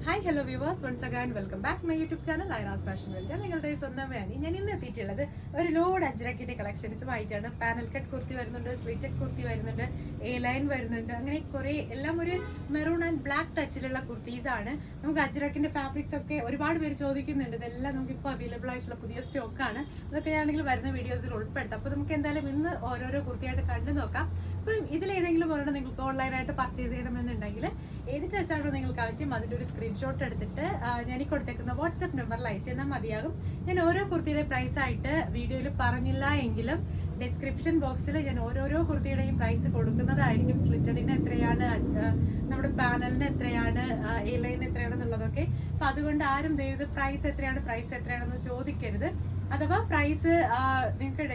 Hi hello viewers, once again welcome back my YouTube channel Airas fashion world. നിങ്ങളുടെ സ്വന്തം വേണി. ഞാൻ ഇന്ന് എത്തിയിട്ടുള്ളത് ഒരു ലോഡ് അജ്രക്കിന്റെ കളക്ഷൻസുമായിട്ടാണ്. പാനൽ കട്ട് കുർത്തി വരുന്നുണ്ട്, സ്ലിറ്റഡ് കുർത്തി വരുന്നുണ്ട്, എ ലൈൻ വരുന്നുണ്ട്, അങ്ങനെ കുറെ എല്ലാം ഒരു മെറൂൺ ആൻഡ് ബ്ലാക്ക് ടച്ചിലുള്ള കുർത്തീസ് ആണ്. നമുക്ക് അജ്രക്കിന്റെ ഫാബ്രിക്സ് ഒക്കെ ഒരുപാട് പേര് ചോദിക്കുന്നുണ്ട്. ഇതെല്ലാം നമുക്ക് ഇപ്പോൾ അവൈലബിൾ ആയിട്ടുള്ള പുതിയ സ്റ്റോക്കാണ്. അതൊക്കെ ആണെങ്കിൽ വരുന്ന വീഡിയോസിൽ ഉൾപ്പെടുത്താം. അപ്പോൾ നമുക്ക് എന്തായാലും ഇന്ന് ഓരോരോ കുർത്തിയായിട്ട് കണ്ടു നോക്കാം. അപ്പം ഇതിലേതെങ്കിലും ഒരെണ്ണം നിങ്ങൾക്ക് ഓൺലൈനായിട്ട് പർച്ചേസ് ചെയ്യണമെന്നുണ്ടെങ്കിൽ ഏത് ഡ്രസ്സാണോ നിങ്ങൾക്ക് ആവശ്യം അതിൻ്റെ ഒരു സ്ക്രീൻഷോട്ട് എടുത്തിട്ട് ഞാൻ ഈ കൊടുത്തേക്കുന്ന വാട്സപ്പ് നമ്പറിൽ അയച്ചു തന്നാൽ മതിയാകും. ഞാൻ ഓരോ കുർത്തിയുടെ പ്രൈസ് ആയിട്ട് വീഡിയോയിൽ പറഞ്ഞില്ല എങ്കിലും ഡിസ്ക്രിപ്ഷൻ ബോക്സിൽ ഞാൻ ഓരോരോ കുർത്തിയുടെയും പ്രൈസ് കൊടുക്കുന്നതായിരിക്കും. സ്ലിറ്റഡിന് എത്രയാണ്, നമ്മുടെ പാനലിന് എത്രയാണ്, എ ലൈനിന് എത്രയാണെന്നുള്ളതൊക്കെ. അപ്പം അതുകൊണ്ട് ആരും ഇത് പ്രൈസ് എത്രയാണെന്ന് ചോദിക്കരുത്. അഥവാ പ്രൈസ് നിങ്ങൾക്ക്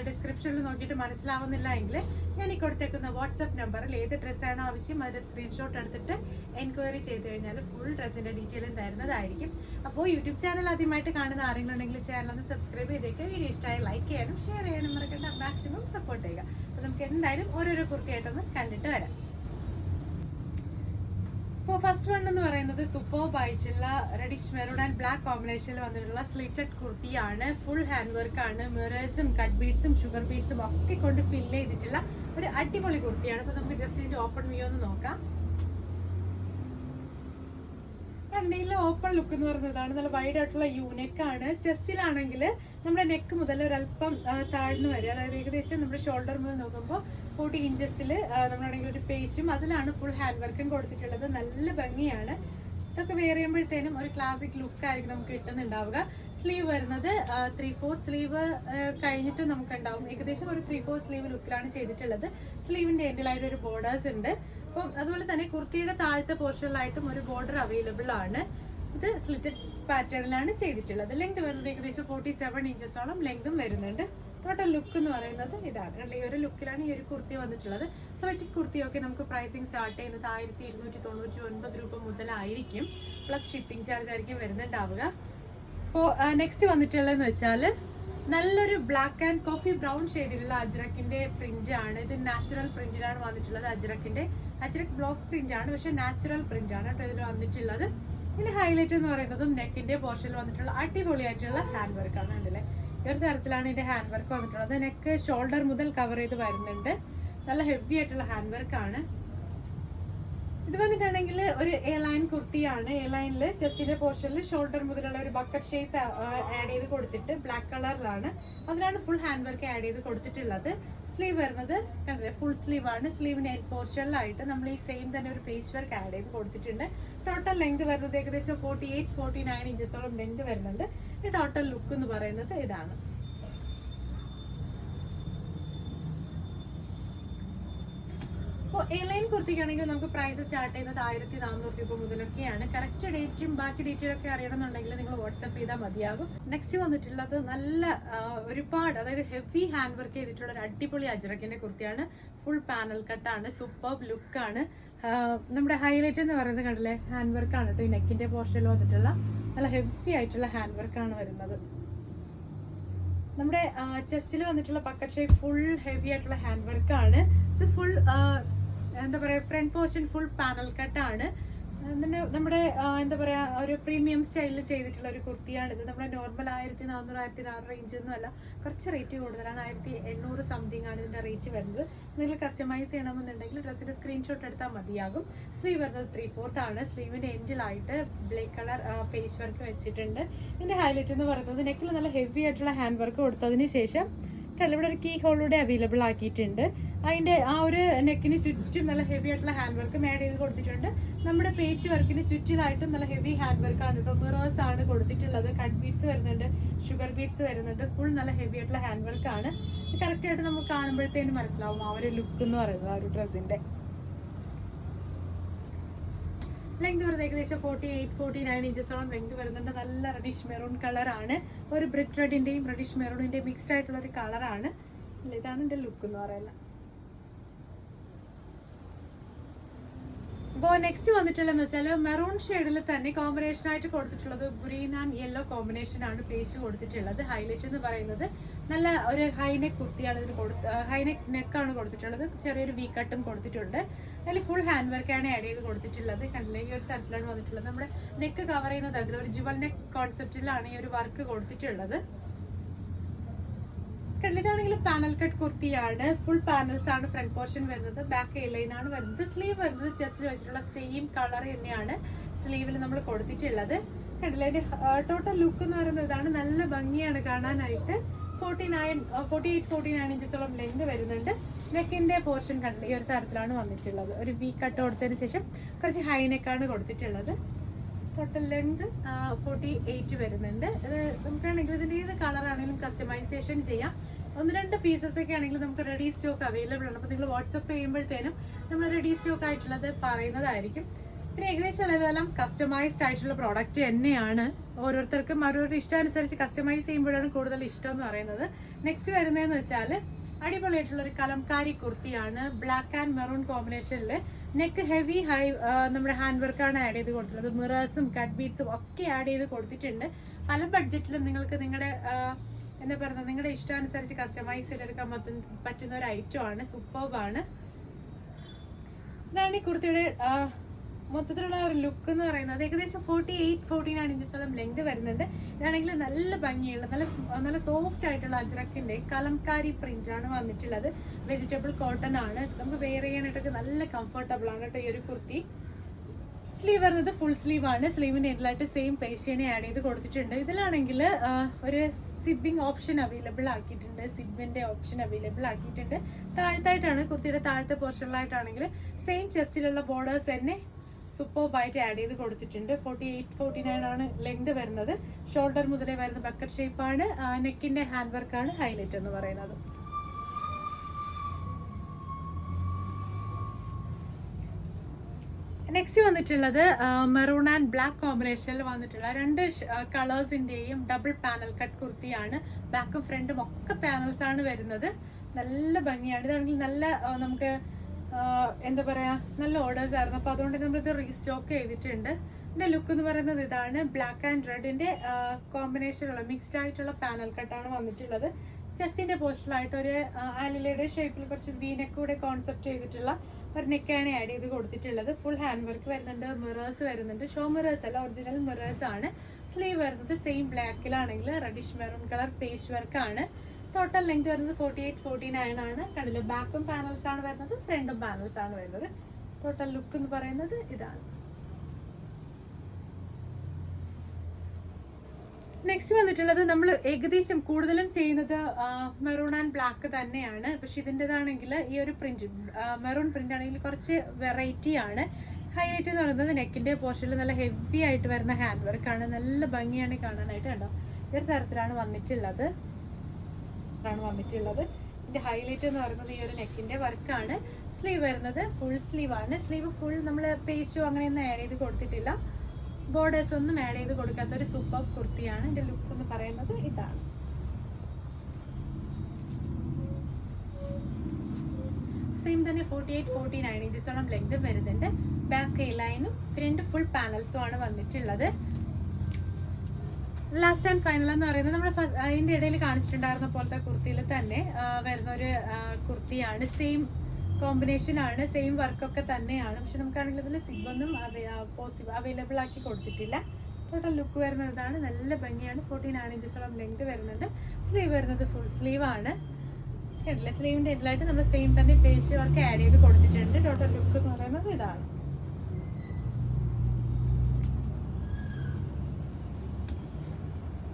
ഡിസ്ക്രിപ്ഷനിൽ നോക്കിയിട്ട് മനസ്സിലാവുന്നില്ല എങ്കിൽ ഞാൻ ഈ കൊടുത്തേക്കുന്ന വാട്സപ്പ് നമ്പറിൽ ഏത് ഡ്രസ്സാണോ ആവശ്യം അതിൻ്റെ സ്ക്രീൻഷോട്ട് എടുത്തിട്ട് എൻക്വയറി ചെയ്ത് കഴിഞ്ഞാൽ ഫുൾ ഡ്രസ്സിൻ്റെ ഡീറ്റെയിലും തരുന്നതായിരിക്കും. അപ്പോൾ യൂട്യൂബ് ചാനൽ ആദ്യമായിട്ട് കാണുന്ന ആരെങ്കിലും ഉണ്ടെങ്കിൽ ചാനൽ ഒന്ന് സബ്സ്ക്രൈബ് ചെയ്തേക്കുക. വീഡിയോ ഇഷ്ടമായി ലൈക്ക് ചെയ്യാനും ഷെയർ ചെയ്യാനും മറക്കണ്ട. മാക്സിമം സപ്പോർട്ട് ചെയ്യുക. അപ്പോൾ നമുക്ക് എന്തായാലും ഓരോരോ കുർത്തിയായിട്ടൊന്ന് കണ്ടിട്ട് വരാം. ഇപ്പോൾ ഫസ്റ്റ് വൺ എന്ന് പറയുന്നത് സൂപ്പർബ് ആയിട്ടുള്ള റെഡിഷ് മെറൂൺ ആൻഡ് ബ്ലാക്ക് കോമ്പിനേഷനിൽ വന്നിട്ടുള്ള സ്ലിറ്റഡ് കുർത്തിയാണ്. ഫുൾ ഹാൻഡ് വർക്കാണ്. മിറേഴ്സും കട്ട് ബീഡ്സും ഷുഗർ ബീഡ്സും ഒക്കെ കൊണ്ട് ഫില്ല് ചെയ്തിട്ടുള്ള ഒരു അടിപൊളി കുർത്തിയാണ്. അപ്പോൾ നമുക്ക് ജസ്റ്റ് ഇതിന്റെ ഓപ്പൺ വ്യൂ ഒന്ന് നോക്കാം. കണ്ടീലെ ഓപ്പൺ ലുക്ക് എന്ന് പറയുന്നതാണ്. നല്ല വൈഡ് ആയിട്ടുള്ള യൂനെക്കാണ്. ചെസ്റ്റിലാണെങ്കിൽ നമ്മുടെ നെക്ക് മുതൽ ഒരല്പം താഴ്ന്നു വരും. അതായത് ഏകദേശം നമ്മുടെ ഷോൾഡർ മുതൽ നോക്കുമ്പോൾ 40 ഇഞ്ചസിൽ നമ്മളാണെങ്കിൽ ഒരു പേശും അതിലാണ് ഫുൾ ഹാൻഡ് വർക്കും കൊടുത്തിട്ടുള്ളത്. നല്ല ഭംഗിയാണ്. ഇതൊക്കെ വെയർ ചെയ്യുമ്പോഴത്തേനും ഒരു ക്ലാസിക് ലുക്ക് ആയിരിക്കും നമുക്ക് കിട്ടുന്നുണ്ടാവുക. സ്ലീവ് വരുന്നത് 3/4 സ്ലീവ് കഴിഞ്ഞിട്ട് നമുക്ക് ഉണ്ടാവും. ഏകദേശം ഒരു 3/4 സ്ലീവ് ലുക്കിലാണ് ചെയ്തിട്ടുള്ളത്. സ്ലീവിന്റെ എൻഡിലായിട്ട് ഒരു ബോർഡേഴ്സ് ഉണ്ട്. അപ്പം അതുപോലെ തന്നെ കുർത്തിയുടെ താഴത്തെ പോർഷനിലായിട്ടും ഒരു ബോർഡർ അവൈലബിൾ ആണ്. ഇത് സ്ലിറ്റഡ് പാറ്റേണിലാണ് ചെയ്തിട്ടുള്ളത്. ലെങ്ത് വരുന്നത് ഏകദേശം 47 ഇഞ്ചസോളം ലെങ്തും വരുന്നുണ്ട്. ടോട്ടൽ ലുക്ക് എന്ന് പറയുന്നത് ഇതാണ്. ഈ ഒരു ലുക്കിലാണ് ഈ ഒരു കുർത്തി വന്നിട്ടുള്ളത്. സ്ലിറ്റഡ് കുർത്തിയൊക്കെ നമുക്ക് പ്രൈസിങ് സ്റ്റാർട്ട് ചെയ്യുന്നത് 1299 രൂപ മുതലായിരിക്കും. പ്ലസ് ഷിപ്പിംഗ് ചാർജ് ആയിരിക്കും വരുന്നുണ്ടാവുക. അപ്പോൾ നെക്സ്റ്റ് വന്നിട്ടുള്ളതെന്ന് വെച്ചാൽ നല്ലൊരു ബ്ലാക്ക് ആൻഡ് കോഫി ബ്രൗൺ ഷെയ്ഡിലുള്ള അജ്രക്കിന്റെ പ്രിന്റ് ആണ്. ഇത് നാച്ചുറൽ പ്രിന്റിലാണ് വന്നിട്ടുള്ളത്. അജ്രക് ബ്ലോക്ക് പ്രിന്റ് ആണ്, പക്ഷെ നാച്ചുറൽ പ്രിന്റ് ആണ് കേട്ടോ ഇതിൽ വന്നിട്ടുള്ളത്. ഇതിന്റെ ഹൈലൈറ്റ് എന്ന് പറയുന്നത് നെക്കിന്റെ പോർഷനിൽ വന്നിട്ടുള്ള അടിപൊളിയായിട്ടുള്ള ഹാൻഡ് വർക്ക് ആണ്. ഉണ്ടല്ലേ, ഈ ഒരു തരത്തിലാണ് ഇതിന്റെ ഹാൻഡ് വർക്ക് വന്നിട്ടുള്ളത്. നെക്ക് ഷോൾഡർ മുതൽ കവർ ചെയ്ത് വരുന്നുണ്ട്. നല്ല ഹെവി ആയിട്ടുള്ള ഹാൻഡ് വർക്ക് ആണ്. ഇത് വന്നിട്ടുണ്ടെങ്കിൽ ഒരു എ ലൈൻ കുർത്തിയാണ്. എ ലൈനിൽ ചെസ്റ്റിന്റെ പോർഷനിൽ ഷോൾഡർ മുതലുള്ള ഒരു ബക്കറ്റ് ഷേപ്പ് ആഡ് ചെയ്ത് കൊടുത്തിട്ട് ബ്ലാക്ക് കളറിലാണ്. അതിലാണ് ഫുൾ ഹാൻഡ് വർക്ക് ആഡ് ചെയ്ത് കൊടുത്തിട്ടുള്ളത്. സ്ലീവ് വരുന്നത് കണ്ടില്ലേ, ഫുൾ സ്ലീവ് ആണ്. സ്ലീവിന്റെ എൻഡ് പോർഷനിലായിട്ട് നമ്മൾ ഈ സെയിം തന്നെ ഒരു പേച്ച് വർക്ക് ആഡ് ചെയ്ത് കൊടുത്തിട്ടുണ്ട്. ടോട്ടൽ ലെങ്ത് വരുന്നത് ഏകദേശം 48-49 ഇഞ്ചസോളം ലെങ്ത് വരുന്നുണ്ട്. ഈ ടോട്ടൽ ലുക്ക് എന്ന് പറയുന്നത് ഇതാണ്. അപ്പോൾ എ ലൈൻ കുർത്തിക്കാണെങ്കിൽ നമുക്ക് പ്രൈസ് സ്റ്റാർട്ട് ചെയ്യുന്നത് 1400 രൂപ മുതലൊക്കെയാണ്. കറക്റ്റ് ഡേറ്റും ബാക്കി ഡീറ്റെയിൽ ഒക്കെ അറിയണമെന്നുണ്ടെങ്കിൽ നിങ്ങൾ വാട്സ്ആപ്പ് ചെയ്താൽ മതിയാകും. നെക്സ്റ്റ് വന്നിട്ടുള്ളത് നല്ല ഒരുപാട്, അതായത് ഹെവി ഹാൻഡ് വർക്ക് ചെയ്തിട്ടുള്ള ഒരു അടിപൊളി അജ്രക്കിന്റെ കുർത്തിയാണ്. Full panel കട്ടാണ്. സൂപ്പർബ് ലുക്കാണ്. നമ്മുടെ ഹൈലൈറ്റ് എന്ന് പറയുന്നത് കണ്ടില്ലേ, ഹാൻഡ് വർക്കാണ് കേട്ടോ. ഈ നെക്കിന്റെ പോർഷനിൽ വന്നിട്ടുള്ള നല്ല ഹെവി ആയിട്ടുള്ള ഹാൻഡ് വർക്കാണ് വരുന്നത്. നമ്മുടെ ചെസ്റ്റിൽ വന്നിട്ടുള്ള പക്കറ്റ് ഷേപ്പ് ഫുൾ ഹെവി ആയിട്ടുള്ള ഹാൻഡ് വർക്കാണ്. ഇത് ഫുൾ എന്താ പറയുക, ഫ്രണ്ട് പോർഷൻ ഫുൾ പാനൽ കട്ടാണ്. നമ്മുടെ എന്താ പറയുക, ഒരു പ്രീമിയം സ്റ്റൈലിൽ ചെയ്തിട്ടുള്ള ഒരു കുർത്തിയാണ് ഇത്. നമ്മുടെ നോർമൽ 1400-1600 റേഞ്ച് ഒന്നും അല്ല, കുറച്ച് റേറ്റ് കൂടുതലാണ്. 1800 സംതിങ് ആണ് ഇതിൻ്റെ റേറ്റ് വരുന്നത്. നിങ്ങൾ കസ്റ്റമൈസ് ചെയ്യണമെന്നുണ്ടെങ്കിൽ ഡ്രസ്സിൻ്റെ സ്ക്രീൻഷോട്ട് എടുത്താൽ മതിയാകും. സ്ലീവ് വരുന്നത് 3/4 ആണ്. സ്ലീവിൻ്റെ എൻഡിലായിട്ട് ബ്ലാക്ക് കളർ പേജ് വർക്ക് വെച്ചിട്ടുണ്ട്. ഇതിൻ്റെ ഹൈലൈറ്റ് എന്ന് പറയുന്നത് നെക്കിൽ നല്ല ഹെവി ആയിട്ടുള്ള ഹാൻഡ് വർക്ക് കൊടുത്തതിന് ശേഷം ഇവിടെ ഒരു കീ ഹോളൂടെ അവൈലബിൾ ആക്കിയിട്ടുണ്ട്. അതിൻ്റെ ആ ഒരു നെക്കിന് ചുറ്റും നല്ല ഹെവി ആയിട്ടുള്ള ഹാൻഡ് വർക്ക് ആഡ് ചെയ്ത് കൊടുത്തിട്ടുണ്ട്. നമ്മുടെ പേസ്റ്റ് വർക്കിന് ചുറ്റിലായിട്ടും നല്ല ഹെവി ഹാൻഡ് വർക്കാണ് കേട്ടോ. മിറേഴ്സ് ആണ് കൊടുത്തിട്ടുള്ളത്. കട്ട് ബീഡ്സ് വരുന്നുണ്ട്, ഷുഗർ ബീഡ്സ് വരുന്നുണ്ട്. ഫുൾ നല്ല ഹെവി ആയിട്ടുള്ള ഹാൻഡ് വർക്കാണ്. കറക്റ്റായിട്ട് നമുക്ക് കാണുമ്പോഴത്തേനും മനസ്സിലാവും ആ ഒരു ലുക്ക് എന്ന് പറയുന്നത് ആ ഒരു ഡ്രസ്സിൻ്റെ. ലെങ്ത് വരുന്നത് ഏകദേശം 48-49 ഇഞ്ചസോളം ലെങ്ത് വരുന്നുണ്ട്. നല്ല റെഡിഷ് മെറൂൺ കളറാണ്. ഒരു ബ്രിക്ക് റെഡിൻ്റെയും റെഡിഷ് മെറൂണിൻ്റെയും മിക്സ്ഡ് ആയിട്ടുള്ള ഒരു കളറാണ്. ഇതാണ് എൻ്റെ ലുക്ക് എന്ന് പറയുന്നത്. അപ്പോൾ നെക്സ്റ്റ് വന്നിട്ടുള്ളതെന്ന് വെച്ചാൽ മെറൂൺ ഷെയ്ഡിൽ തന്നെ കോമ്പിനേഷൻ ആയിട്ട് കൊടുത്തിട്ടുള്ളത് ഗ്രീൻ ആൻഡ് യെല്ലോ കോമ്പിനേഷൻ ആണ് പേസ്റ്റ് കൊടുത്തിട്ടുള്ളത്. ഹൈലൈറ്റ് എന്ന് പറയുന്നത് നല്ല ഒരു ഹൈനെക്ക് കുർത്തിയാണ് ഇതിന് ഹൈനെക്ക് നെക്കാണ് കൊടുത്തിട്ടുള്ളത്. ചെറിയൊരു വി കട്ടും കൊടുത്തിട്ടുണ്ട്. അതിൽ ഫുൾ ഹാൻഡ് വർക്കാണ് ആഡ് ചെയ്ത് കൊടുത്തിട്ടുള്ളത്. കണ്ടില്ലേ, ഈ ഒരു തരത്തിലാണ് വന്നിട്ടുള്ളത്. നമ്മുടെ നെക്ക് കവർ ചെയ്യുന്ന തരത്തിൽ ഒരു ജുവൽ നെക്ക് കോൺസെപ്റ്റിലാണ് ഈ ഒരു വർക്ക് കൊടുത്തിട്ടുള്ളത്. ഇതാണെങ്കിൽ പാനൽ കട്ട് കുർത്തിയാണ്. ഫുൾ പാനൽസ് ആണ് ഫ്രണ്ട് പോർഷൻ വരുന്നത്. ബാക്ക് എ ലൈൻ ആണ് വരുന്നത്. സ്ലീവ് വരുന്നത് ചെസ്റ്റിൽ വെച്ചിട്ടുള്ള സെയിം കളർ തന്നെയാണ് സ്ലീവിൽ നമ്മൾ കൊടുത്തിട്ടുള്ളത്. കണ്ടില്ല, അതിന്റെ ടോട്ടൽ ലുക്ക് എന്ന് പറയുന്നത് ഇതാണ്. നല്ല ഭംഗിയാണ് കാണാനായിട്ട്. 48-49 ഇഞ്ചസോളം ലെങ്ത് വരുന്നുണ്ട്. നെക്കിന്റെ പോർഷൻ കണ്ടില്ല, ഈ ഒരു തരത്തിലാണ് വന്നിട്ടുള്ളത്. ഒരു വി കട്ട് കൊടുത്തതിന് ശേഷം കുറച്ച് ഹൈ നെക്കാണ് കൊടുത്തിട്ടുള്ളത്. ടോട്ടൽ ലെങ്ത് 48 വരുന്നുണ്ട്. ഇത് നമുക്കാണെങ്കിൽ ഇതിൻ്റെ ഏത് കളറാണെങ്കിലും കസ്റ്റമൈസേഷൻ ചെയ്യാം. 1-2 പീസസ് ഒക്കെ ആണെങ്കിൽ നമുക്ക് റെഡി സ്റ്റോക്ക് അവൈലബിൾ ആണ്. അപ്പോൾ നിങ്ങൾ വാട്സപ്പ് ചെയ്യുമ്പോഴത്തേനും നമ്മൾ റെഡി സ്റ്റോക്ക് ആയിട്ടുള്ളത് പറയുന്നതായിരിക്കും. പിന്നെ ഏകദേശം ഇതെല്ലാം കസ്റ്റമൈസ്ഡ് ആയിട്ടുള്ള പ്രോഡക്റ്റ് തന്നെയാണ്. ഓരോരുത്തർക്കും അവരവരുടെ ഇഷ്ടാനുസരിച്ച് കസ്റ്റമൈസ് ചെയ്യുമ്പോഴാണ് കൂടുതൽ ഇഷ്ടം എന്ന് പറയുന്നത്. നെക്സ്റ്റ് വരുന്നതെന്ന് വെച്ചാൽ അടിപൊളിയായിട്ടുള്ള ഒരു കലംകാരി കുർത്തിയാണ്. ബ്ലാക്ക് ആൻഡ് മെറൂൺ കോമ്പിനേഷനിൽ നെക്ക് ഹെവി നമ്മുടെ ഹാൻഡ് വർക്കാണ് ആഡ് ചെയ്ത് കൊടുത്തിട്ടുള്ളത്. മിറേഴ്സും കട്ട് ബീഡ്സും ഒക്കെ ആഡ് ചെയ്ത് കൊടുത്തിട്ടുണ്ട്. പല ബഡ്ജറ്റിലും നിങ്ങൾക്ക് നിങ്ങളുടെ എന്താ പറയുക, നിങ്ങളുടെ ഇഷ്ടാനുസരിച്ച് കസ്റ്റമൈസ് ചെയ്തെടുക്കാൻ പറ്റുന്ന ഒരു ഐറ്റം ആണ്. സൂപ്പർബാണ്. ഇതാണ് ഈ കുർത്തിയുടെ മൊത്തത്തിലുള്ള ഒരു ലുക്ക് എന്ന് പറയുന്നത്. ഏകദേശം 48-49 ഇഞ്ചസോളം ലെങ്ത് വരുന്നുണ്ട്. ഇതാണെങ്കിൽ നല്ല ഭംഗിയുള്ള നല്ല സോഫ്റ്റ് ആയിട്ടുള്ള അജ്രക്കിന്റെ കലംകാരി പ്രിന്റ് ആണ് വന്നിട്ടുള്ളത്. വെജിറ്റബിൾ കോട്ടൺ ആണ്. നമുക്ക് വെയർ ചെയ്യാനായിട്ടൊക്കെ നല്ല കംഫർട്ടബിൾ ആണ് കേട്ടോ ഈ ഒരു കുർത്തി. സ്ലീവ് വരുന്നത് ഫുൾ സ്ലീവ് ആണ്. സ്ലീവിന്റെ എൻഡിലായിട്ട് സെയിം പേസ്റ്റേനെ ആഡ് ചെയ്ത് കൊടുത്തിട്ടുണ്ട്. ഇതിലാണെങ്കിൽ ഒരു സിബിങ് ഓപ്ഷൻ അവൈലബിൾ ആക്കിയിട്ടുണ്ട്. സിബിന്റെ ഓപ്ഷൻ അവൈലബിൾ ആക്കിയിട്ടുണ്ട്. താഴത്തായിട്ടാണ് കുർത്തിയുടെ താഴത്തെ പോർഷനിലായിട്ടാണെങ്കിൽ സെയിം ചെസ്റ്റിലുള്ള ബോർഡേഴ്സ് തന്നെ സൂപ്പർബായിട്ട് ആഡ് ചെയ്ത് കൊടുത്തിട്ടുണ്ട്. 48-49 ആണ് ലെങ്ത് വരുന്നത്. ഷോൾഡർ മുതലേ വരുന്ന ബക്കറ്റ് ഷേപ്പാണ്. നെക്കിന്റെ ഹാൻഡ് വർക്കാണ് ഹൈലൈറ്റ് എന്ന് പറയുന്നത്. നെക്സ്റ്റ് വന്നിട്ടുള്ളത് മെറൂൺ ആൻഡ് ബ്ലാക്ക് കോമ്പിനേഷനിൽ വന്നിട്ടുള്ള 2 കളേഴ്സിന്റെയും ഡബിൾ പാനൽ കട്ട് കുർത്തിയാണ്. ബാക്കും ഫ്രണ്ടും ഒക്കെ പാനൽസ് ആണ് വരുന്നത്. നല്ല ഭംഗിയാണ്. ഇതാണെങ്കിൽ നല്ല നമുക്ക് എന്താ പറയാ, നല്ല ഓർഡേഴ്സ് ആയിരുന്നു. അപ്പോൾ അതുകൊണ്ട് നമ്മളിത് റീസ്റ്റോക്ക് ചെയ്തിട്ടുണ്ട്. ഇതിന്റെ ലുക്ക് എന്ന് പറയുന്നത് ഇതാണ്. ബ്ലാക്ക് ആൻഡ് റെഡിന്റെ കോമ്പിനേഷനുള്ള മിക്സ്ഡ് ആയിട്ടുള്ള പാനൽ കട്ടാണ് വന്നിട്ടുള്ളത്. ചെസ്റ്റിന്റെ പോർഷനിലായിട്ട് ഒരു ആലിലയുടെ ഷേപ്പിൽ കുറച്ച് വീനെക്ക് കൂടെ കോൺസെപ്റ്റ് ചെയ്തിട്ടുള്ള ഒരു നെക്കാണ് ആഡ് ചെയ്ത് കൊടുത്തിട്ടുള്ളത്. ഫുൾ ഹാൻഡ് വർക്ക് വരുന്നുണ്ട്. മിറേഴ്സ് വരുന്നുണ്ട്. ഷോ മിറേഴ്സ് അല്ല, ഒറിജിനൽ മിറേഴ്സ് ആണ്. സ്ലീവ് വരുന്നത് സെയിം ബ്ലാക്കിലാണെങ്കിൽ reddish maroon colour paste work ആണ്. ടോട്ടൽ ലെങ്ത് വരുന്നത് 48-49 ആണ്. കണ്ടില്ല, ബാക്കും പാനൽസ് ആണ് വരുന്നത്, ഫ്രണ്ടും പാനൽസ് ആണ് വരുന്നത്. ടോട്ടൽ ലുക്ക് എന്ന് പറയുന്നത് ഇതാണ്. നെക്സ്റ്റ് വന്നിട്ടുള്ളത് നമ്മൾ ഏകദേശം കൂടുതലും ചെയ്യുന്നത് മെറൂൺ ആൻഡ് ബ്ലാക്ക് തന്നെയാണ്. പക്ഷെ ഇതിൻ്റെതാണെങ്കിൽ ഈ ഒരു പ്രിന്റ് മെറൂൺ പ്രിന്റ് ആണെങ്കിൽ കുറച്ച് വെറൈറ്റി ആണ്. ഹൈലൈറ്റ് എന്ന് പറയുന്നത് നെക്കിന്റെ പോർഷനിൽ നല്ല ഹെവി ആയിട്ട് വരുന്ന ഹാൻഡ് വർക്കാണ്. നല്ല ഭംഗിയാണ് കാണാനായിട്ട്. കണ്ടോ, ഈ ഒരു തരത്തിലാണ് വന്നിട്ടുള്ളത്. ഇതിന്റെ ഹൈലൈറ്റ് എന്ന് പറയുന്നത് ഈ ഒരു നെക്കിന്റെ വർക്കാണ്. സ്ലീവ് വരുന്നത് ഫുൾ സ്ലീവ് ആണ്. സ്ലീവ് ഫുൾ നമ്മൾ പേസ്റ്റോ അങ്ങനെയൊന്നും ആഡ് ചെയ്ത് കൊടുത്തിട്ടില്ല. ബോർഡേഴ്സ് ഒന്നും ആഡ് ചെയ്ത് കൊടുക്കാത്ത ഒരു സൂപ്പർ കുർത്തിയാണ്. ഇതിന്റെ ലുക്ക് എന്ന് പറയുന്നത് ഇതാണ്. സെയിം തന്നെ 48-49 ഇഞ്ചസോളം ലെങ്ത് വരുന്നുണ്ട്. ബാക്ക് എ ലൈനും ഫ്രണ്ട് ഫുൾ പാനൽസും ആണ് വന്നിട്ടുള്ളത്. ലാസ്റ്റ് ആൻഡ് ഫൈനൽ എന്ന് പറയുന്നത് നമ്മൾ അതിൻ്റെ ഇടയിൽ കാണിച്ചിട്ടുണ്ടായിരുന്ന പോലത്തെ കുർത്തിയിൽ തന്നെ വരുന്ന ഒരു കുർത്തിയാണ്. സെയിം കോമ്പിനേഷൻ ആണ്, സെയിം വർക്കൊക്കെ തന്നെയാണ്. പക്ഷെ നമുക്കാണെങ്കിൽ ഇതിൽ സിബൊന്നും അവൈലബിൾ ആക്കി കൊടുത്തിട്ടില്ല. ടോട്ടൽ ലുക്ക് വരുന്നത് ഇതാണ്. നല്ല ഭംഗിയാണ്. 49 ഇഞ്ചസോളം ലെങ്ത് വരുന്നുണ്ട്. സ്ലീവ് വരുന്നത് ഫുൾ സ്ലീവ് ആണ്. കേട്ടില്ല, സ്ലീവിൻ്റെ ഇതിലായിട്ട് നമ്മൾ സെയിം തന്നെ പേസ്റ്റ് വർക്ക് ആഡ് ചെയ്ത് കൊടുത്തിട്ടുണ്ട്. ടോട്ടൽ ലുക്ക് എന്ന് പറയുന്നത് ഇതാണ്.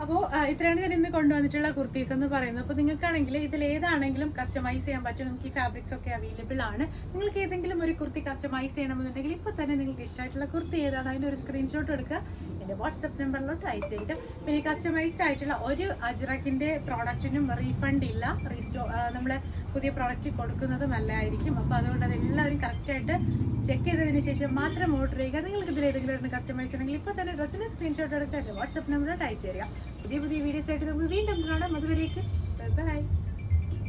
അപ്പോൾ ഇത്രയാണ് ഞാൻ ഇന്ന് കൊണ്ടുവന്നിട്ടുള്ള കുർത്തീസ് എന്ന് പറയുന്നത്. അപ്പോൾ നിങ്ങൾക്കാണെങ്കിൽ ഇതിൽ ഏതാണെങ്കിലും കസ്റ്റമൈസ് ചെയ്യാൻ പറ്റും. നമുക്ക് ഈ ഫാബ്രിക്സ് ഒക്കെ അവൈലബിൾ ആണ്. നിങ്ങൾക്ക് ഏതെങ്കിലും ഒരു കുർത്തി കസ്റ്റമൈസ് ചെയ്യണമെന്നുണ്ടെങ്കിൽ ഇപ്പോൾ തന്നെ നിങ്ങൾക്ക് ഇഷ്ടമായിട്ടുള്ള കുർത്തി ഏതാണ് അതിൻ്റെ ഒരു സ്ക്രീൻഷോട്ട് എടുക്കുക, എൻ്റെ വാട്സപ്പ് നമ്പറിലോട്ട് അയച്ചിരിക്കും. പിന്നെ കസ്റ്റമൈസ്ഡ് ആയിട്ടുള്ള ഒരു അജ്രക്കിൻ്റെ പ്രോഡക്റ്റിനും റീഫണ്ട് ഇല്ല. നമ്മൾ പുതിയ പ്രോഡക്റ്റ് കൊടുക്കുന്നത് നല്ലതായിരിക്കും. അപ്പോൾ അതുകൊണ്ട് അതെല്ലാവരും കറക്റ്റായിട്ട് ചെക്ക് ചെയ്തതിന് ശേഷം മാത്രം ഓർഡർ ചെയ്യുക. നിങ്ങൾക്ക് ഇതിൽ ഏതെങ്കിലും കസ്റ്റമൈസ് ചെയ്യണമെങ്കിൽ ഇപ്പോൾ തന്നെ ഡ്രസ്സിൻ്റെ സ്ക്രീൻഷോട്ട് എടുക്കുക, എൻ്റെ വാട്സപ്പ് നമ്പറിലോട്ട് അയച്ചു തരിക. പുതിയ വീഡിയോസ് ആയിട്ട് നമുക്ക് വീണ്ടും കാണാം. അതുവരേക്കും ബൈ.